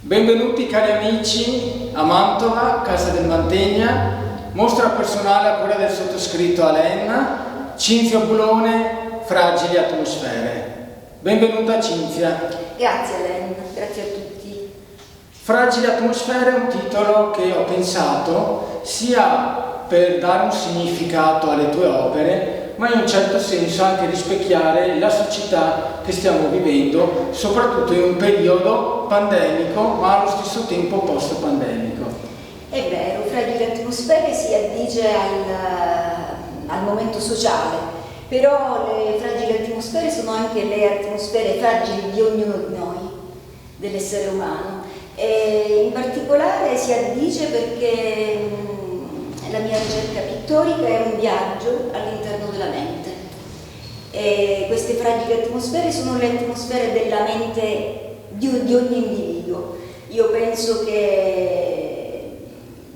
Benvenuti cari amici a Mantova, Casa del Mantegna, mostra personale a cura del sottoscritto Alain, Cinzia Bulone, Fragili atmosfere. Benvenuta Cinzia. Grazie Alain, grazie a tutti. Fragili atmosfere è un titolo che ho pensato sia per dare un significato alle tue opere, ma in un certo senso anche rispecchiare la società che stiamo vivendo, soprattutto in un periodo pandemico, ma allo stesso tempo post-pandemico. È vero, Fragili atmosfere si addice al momento sociale, però le fragili atmosfere sono anche le atmosfere fragili di ognuno di noi, dell'essere umano. E in particolare si addice perché la mia ricerca pittorica è un viaggio all'interno della mente. E queste fragili atmosfere sono le atmosfere della mente di ogni individuo. Io penso che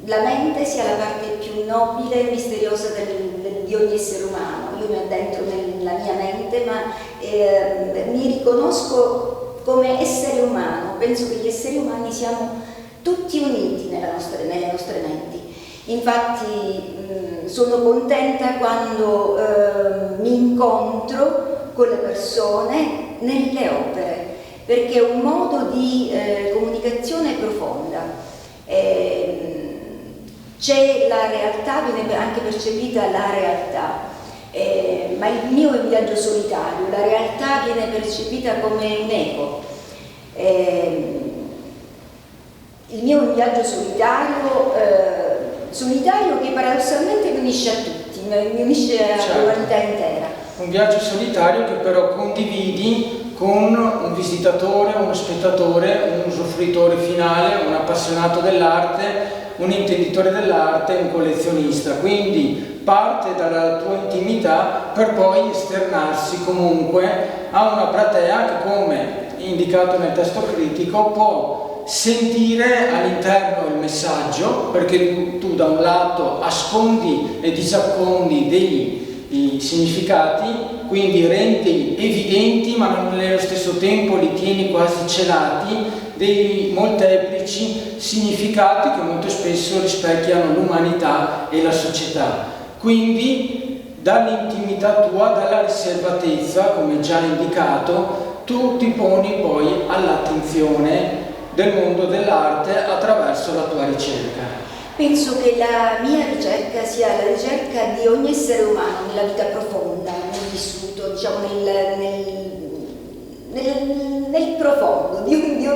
la mente sia la parte più nobile e misteriosa di ogni essere umano. Io mi addentro nella mia mente, ma mi riconosco come essere umano. Penso che gli esseri umani siamo tutti uniti nelle nostre menti. Infatti sono contenta quando mi incontro con le persone nelle opere, perché è un modo di comunicazione profonda. C'è la realtà, viene anche percepita la realtà, ma il mio è un viaggio solitario, la realtà viene percepita come un eco. Il mio è un viaggio solitario che paradossalmente mi unisce a tutti, mi unisce all'umanità intera. Un viaggio solitario che però condividi con un visitatore, uno spettatore, un usufruitore finale, un appassionato dell'arte, un intenditore dell'arte, un collezionista. Quindi parte dalla tua intimità per poi esternarsi comunque a una platea che, come indicato nel testo critico, può sentire all'interno il messaggio, perché tu da un lato ascondi e disappondi dei significati, quindi rendi evidenti ma nello stesso tempo li tieni quasi celati, dei molteplici significati che molto spesso rispecchiano l'umanità e la società. Quindi dall'intimità tua, dalla riservatezza, come già indicato, tu ti poni poi all'attenzione del mondo dell'arte attraverso la tua ricerca. Penso che la mia ricerca sia la ricerca di ogni essere umano nella vita profonda, nel vissuto, diciamo nel profondo,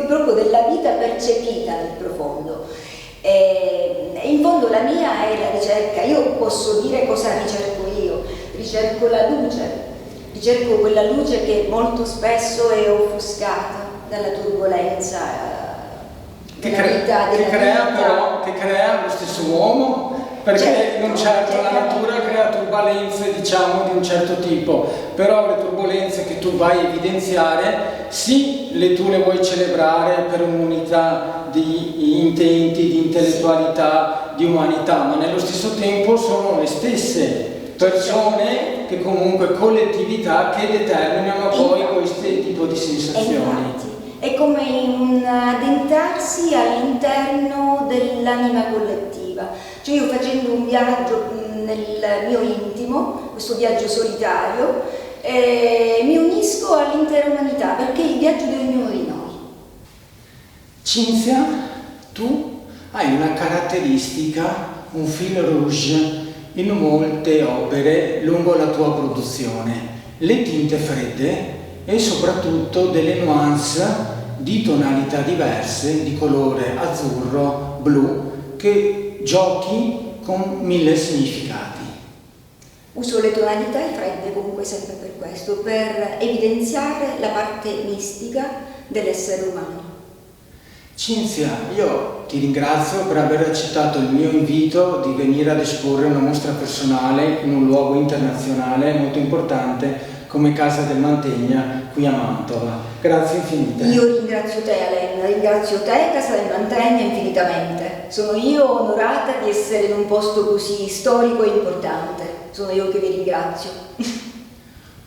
proprio della vita percepita nel profondo. E in fondo la mia è la ricerca, io posso dire cosa ricerco la luce, ricerco quella luce che molto spesso è offuscata dalla turbolenza che crea lo stesso uomo, perché non certo la natura crea turbolenze, diciamo, di un certo tipo, però le turbolenze che tu vai a evidenziare, sì, tu le vuoi celebrare per un'unità di intenti, di intellettualità, di umanità, ma nello stesso tempo sono le stesse persone che comunque collettività che determinano poi questo tipo di sensazioni. È come un addentrarsi all'interno dell'anima collettiva. Cioè io facendo un viaggio nel mio intimo, questo viaggio solitario, mi unisco all'intera umanità, perché è il viaggio di ognuno di noi. Cinzia, tu hai una caratteristica, un fil rouge in molte opere lungo la tua produzione: le tinte fredde e soprattutto delle nuance di tonalità diverse, di colore azzurro, blu, che giochi con 1000 significati. Uso le tonalità fredde comunque sempre per questo, per evidenziare la parte mistica dell'essere umano. Cinzia, io ti ringrazio per aver accettato il mio invito di venire ad esporre una mostra personale in un luogo internazionale molto importante come Casa del Mantegna qui a Mantova. Grazie infinite. Io ringrazio te Alain, ringrazio te Casa del Mantegna infinitamente. Sono io onorata di essere in un posto così storico e importante. Sono io che vi ringrazio.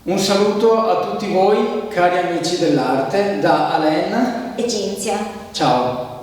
Un saluto a tutti voi cari amici dell'arte da Alain e Cinzia. Ciao.